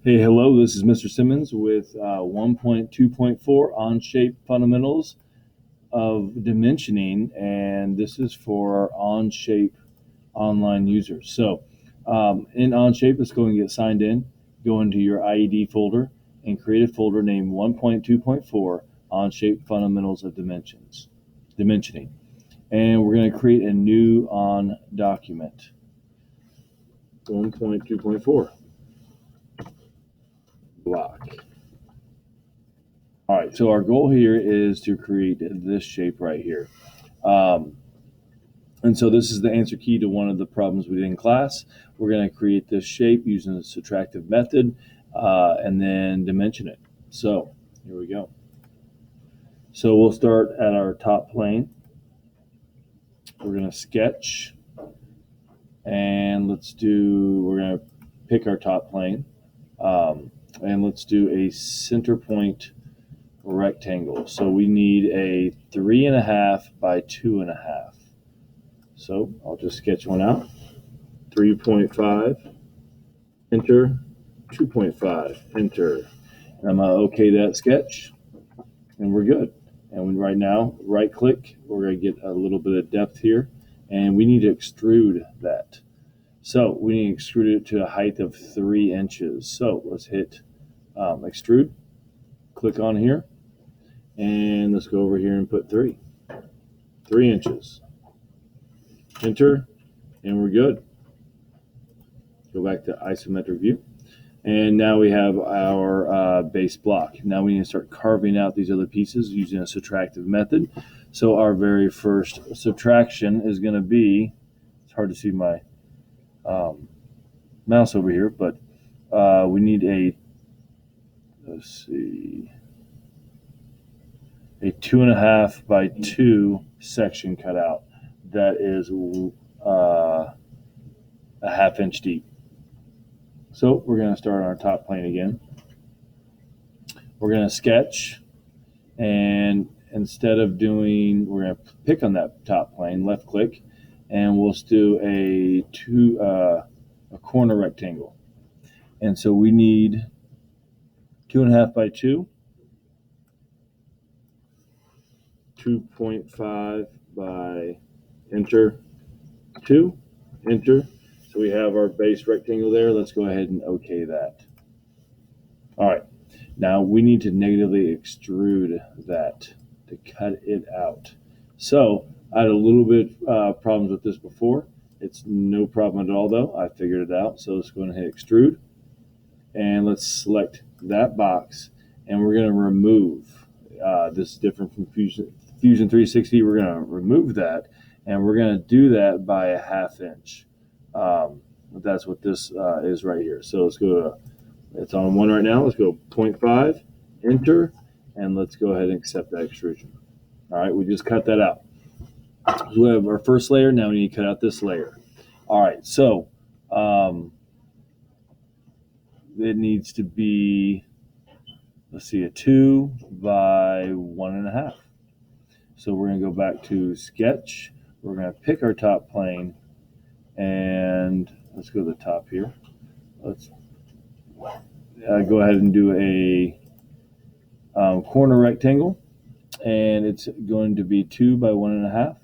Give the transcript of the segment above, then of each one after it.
Hey, hello, this is Mr. Simmons with 1.2.4 OnShape Fundamentals of Dimensioning, and this is for OnShape online users. So in OnShape, let's go and get signed in, go into your IED folder, and create a folder named 1.2.4 OnShape Fundamentals of Dimensioning. And we're going to create a new on document, 1.2.4. block. All right, so our goal here is to create this shape right here. And so this is the answer key to one of the problems we did in class. We're going to create this shape using the subtractive method and then dimension it. So here we go. So we'll start at our top plane. We're going to sketch, and we're going to pick our top plane. And let's do a center point rectangle. So we need a 3.5 by 2.5. So I'll just sketch one out. 3.5, enter, 2.5, enter. And I'm going to OK that sketch, and we're good. And right now, right click, we're going to get a little bit of depth here, and we need to extrude that. So we need to extrude it to a height of 3 inches. So let's hit extrude, click on here, and let's go over here and put 3 inches. Enter, and we're good. Go back to isometric view, and now we have our base block. Now we need to start carving out these other pieces using a subtractive method. So our very first subtraction is going to be, it's hard to see my mouse over here, but we need a 2.5 by 2 section cut out that is a 1/2 inch deep. So we're going to start on our top plane again. We're going to sketch, and instead of we're going to pick on that top plane, left click, and we'll do a corner rectangle. And so we need 2.5 by 2, 2.5 by enter 2, enter. So we have our base rectangle there. Let's go ahead and OK that. All right, now we need to negatively extrude that to cut it out. So I had a little bit problems with this before. It's no problem at all though. I figured it out. So let's go ahead and hit extrude, and let's select that box, and we're going to remove. This is different from Fusion 360. We're going to remove that, and we're going to do that by a 1/2 inch. That's what this is right here. So let's go to, it's on 1 right now. Let's go 0.5, enter, and let's go ahead and accept that extrusion. All right, we just cut that out. So we have our first layer. Now we need to cut out this layer. All right, so it needs to be, let's see, a 2 by 1.5. So we're going to go back to sketch. We're going to pick our top plane, and let's go to the top here. Let's go ahead and do a corner rectangle, and it's going to be 2 by 1.5.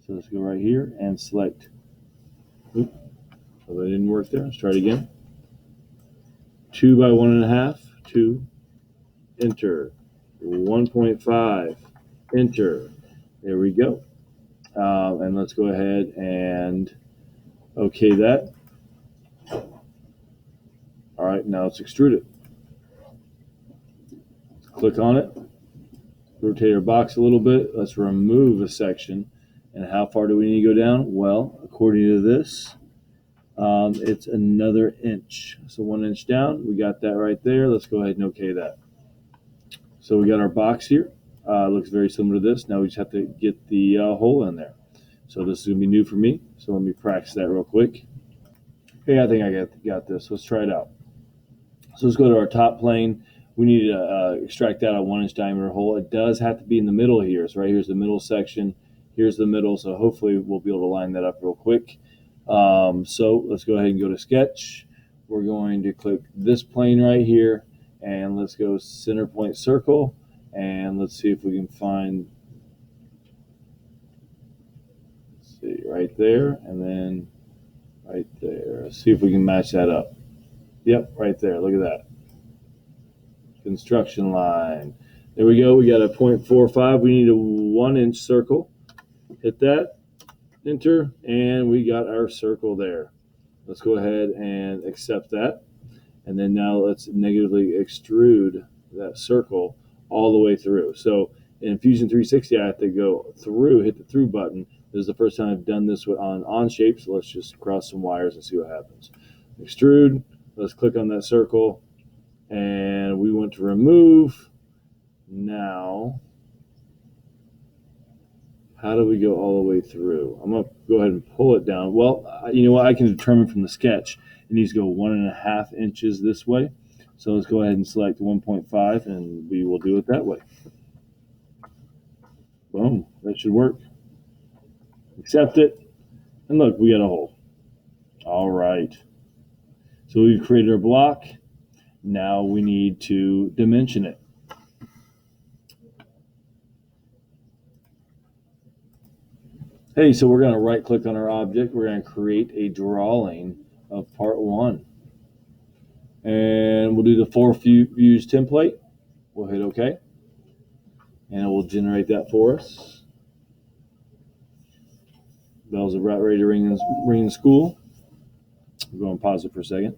So let's go right here and select. Oops, well, that didn't work there. Let's try it again. 2 by 1.5, 2, enter. 1.5, enter. There we go. And let's go ahead and OK that. All right, now let's extrude it. Let's click on it. Rotate our box a little bit. Let's remove a section. And how far do we need to go down? Well, according to this, it's another inch. So 1 inch down. We got that right there. Let's go ahead and OK that. So we got our box here. Looks very similar to this. Now we just have to get the hole in there. So this is going to be new for me. So let me practice that real quick. Okay, I think I got this. Let's try it out. So let's go to our top plane. We need to extract out a 1 inch diameter hole. It does have to be in the middle here. So right here's the middle section. Here's the middle. So hopefully we'll be able to line that up real quick. So let's go ahead and go to sketch. we're going to click this plane right here, and let's go center point circle, and let's see if we can find, let's see, right there, and then right there. Let's see if we can match that up. Yep, right there. Look at that. Construction line. There we go. We got a 0.45. We need a 1-inch circle. Hit that, enter, and we got our circle there. Let's go ahead and accept that. And then now let's negatively extrude that circle all the way through. So in Fusion 360, I have to go through, hit the through button. This is the first time I've done this on OnShape, so let's just cross some wires and see what happens. Extrude, let's click on that circle, and we want to remove. Now, how do we go all the way through? I'm going to go ahead and pull it down. Well, you know what? I can determine from the sketch it needs to go 1.5 inches this way. So let's go ahead and select 1.5, and we will do it that way. Boom. That should work. Accept it. And look, we got a hole. All right. So we've created our block. Now we need to dimension it. Hey, so we're going to right click on our object. We're going to create a drawing of part 1. And we'll do the 4 views template. We'll hit OK. And it will generate that for us. Bells are about ready to ring in school. We're going to pause it for a second.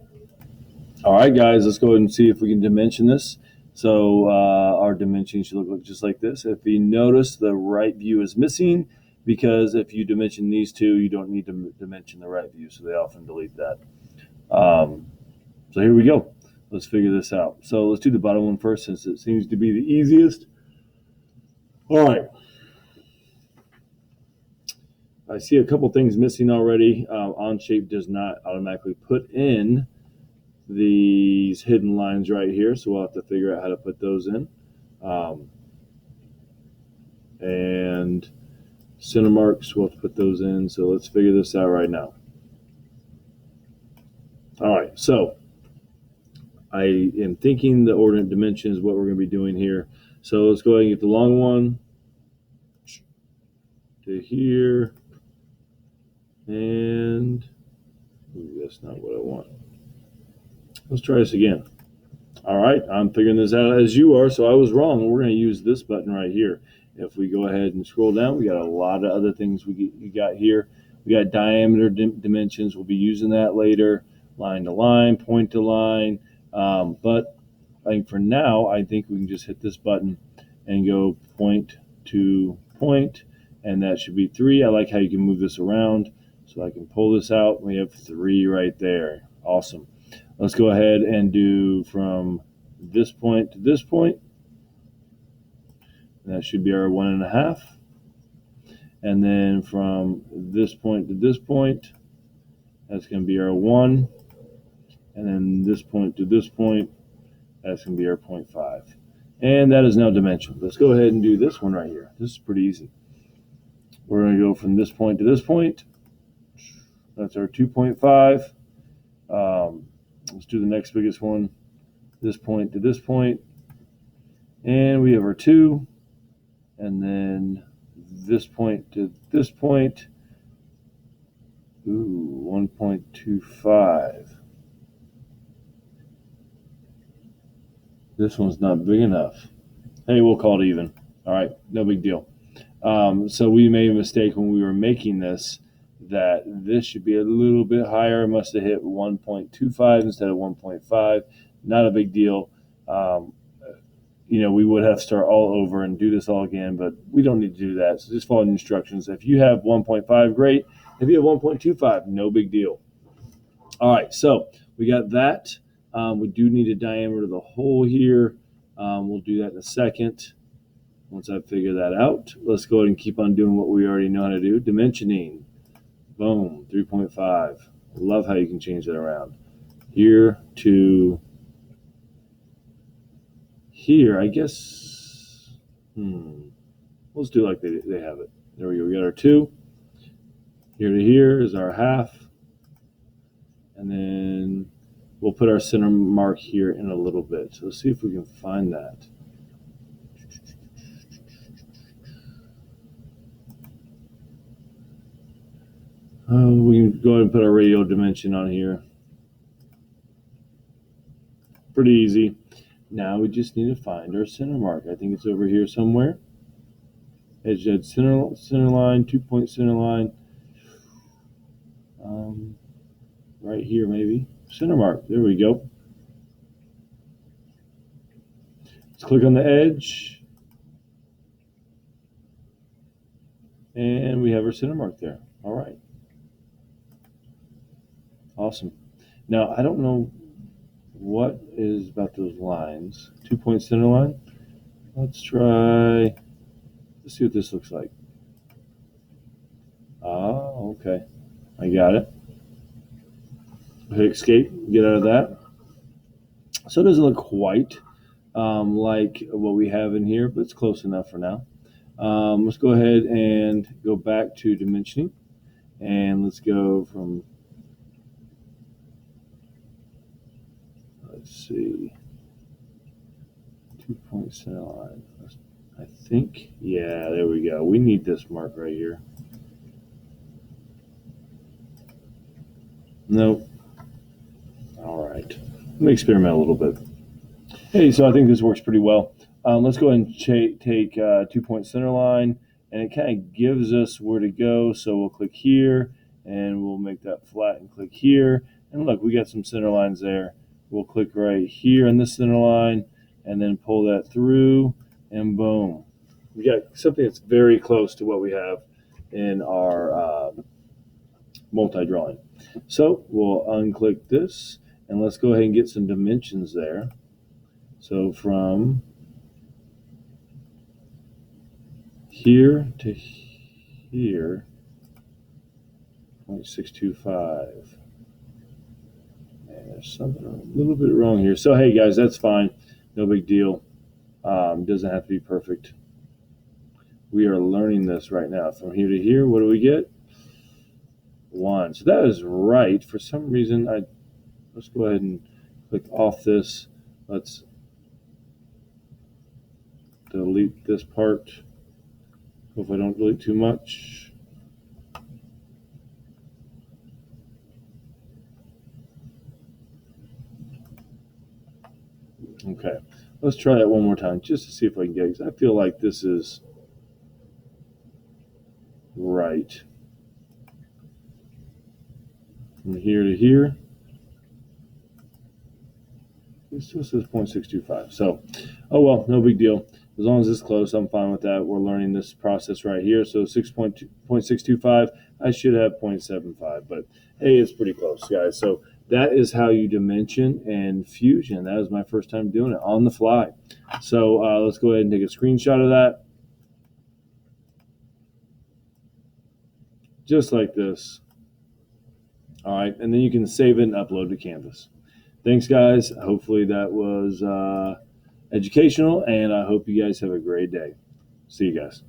All right, guys, let's go ahead and see if we can dimension this. So our dimension should look just like this. If you notice, the right view is missing, because if you dimension these two, you don't need to dimension the right view, so they often delete that. So here we go. Let's figure this out. So let's do the bottom one first, since it seems to be the easiest. All right. I see a couple things missing already. OnShape does not automatically put in these hidden lines right here, so we'll have to figure out how to put those in. And center marks, we'll have to put those in, so let's figure this out right now. All right, so I am thinking the ordinate dimension is what we're going to be doing here. So let's go ahead and get the long one to here, and that's not what I want. Let's try this again. All right, I'm figuring this out as you are, so I was wrong. We're going to use this button right here. If we go ahead and scroll down, we got a lot of other things we got here. We got diameter dimensions. We'll be using that later. Line to line, point to line. But I think for now, I think we can just hit this button and go point to point, and that should be 3. I like how you can move this around, so I can pull this out. We have 3 right there. Awesome. Let's go ahead and do from this point to this point. And that should be our 1.5. And then from this point to this point, that's going to be our 1. And then this point to this point, that's going to be our 0.5. And that is now dimensioned. Let's go ahead and do this one right here. This is pretty easy. We're going to go from this point to this point. That's our 2.5. Let's do the next biggest one. This point to this point. And we have our 2. And then this point to this point. Ooh, 1.25. This one's not big enough. Hey, we'll call it even. All right, no big deal. So we made a mistake when we were making this, that this should be a little bit higher. It must have hit 1.25 instead of 1.5. Not a big deal. We would have to start all over and do this all again, but we don't need to do that. So just follow the instructions. If you have 1.5, great. If you have 1.25, no big deal. All right, so we got that. We do need a diameter of the hole here. We'll do that in a second. Once I figure that out, let's go ahead and keep on doing what we already know how to do. Dimensioning. Boom, 3.5. Love how you can change that around. Here to here, I guess. Let's do like they have it. There we go. We got our 2. Here to here is our half. And then We'll put our center mark here in a little bit. So let's see if we can find that. We can go ahead and put our radial dimension on here. Pretty easy. Now we just need to find our center mark. I think it's over here somewhere. Edge center line, 2-point center line. Right here maybe. Center mark. There we go. Let's click on the edge. And we have our center mark there. All right. Awesome. Now, I don't know what is about those lines. 2-point center line. Let's see what this looks like. Oh, okay. I got it. Hit escape, get out of that. So it doesn't look quite like what we have in here, but it's close enough for now. Let's go ahead and go back to dimensioning, and let's go from, let's see, 2-point center line. I think, yeah, there we go. We need this mark right here. Nope. All right. Let me experiment a little bit. Hey, so I think this works pretty well. Let's go ahead and take 2-point center line, and it kind of gives us where to go. So we'll click here, and we'll make that flat and click here. And look, we got some center lines there. We'll click right here on this center line, and then pull that through, and boom. We got something that's very close to what we have in our multi-drawing. So we'll unclick this, and let's go ahead and get some dimensions there. So from here to here, 0.625. And there's something a little bit wrong here. So hey guys, that's fine. No big deal. Doesn't have to be perfect. We are learning this right now. From here to here, what do we get? 1. So that is right. For some reason, let's go ahead and click off this. Let's delete this part. Hope I don't delete too much. Okay, let's try that one more time just to see if I can get it. I feel like this is right. From here to here, this still says 0.625. So, oh well, no big deal. As long as it's close, I'm fine with that. We're learning this process right here. So 0.625, I should have 0.75, but hey, it's pretty close, guys. So that is how you dimension and fusion. That was my first time doing it on the fly. So let's go ahead and take a screenshot of that. Just like this. All right, and then you can save it and upload to Canvas. Thanks, guys. Hopefully that was educational, and I hope you guys have a great day. See you guys.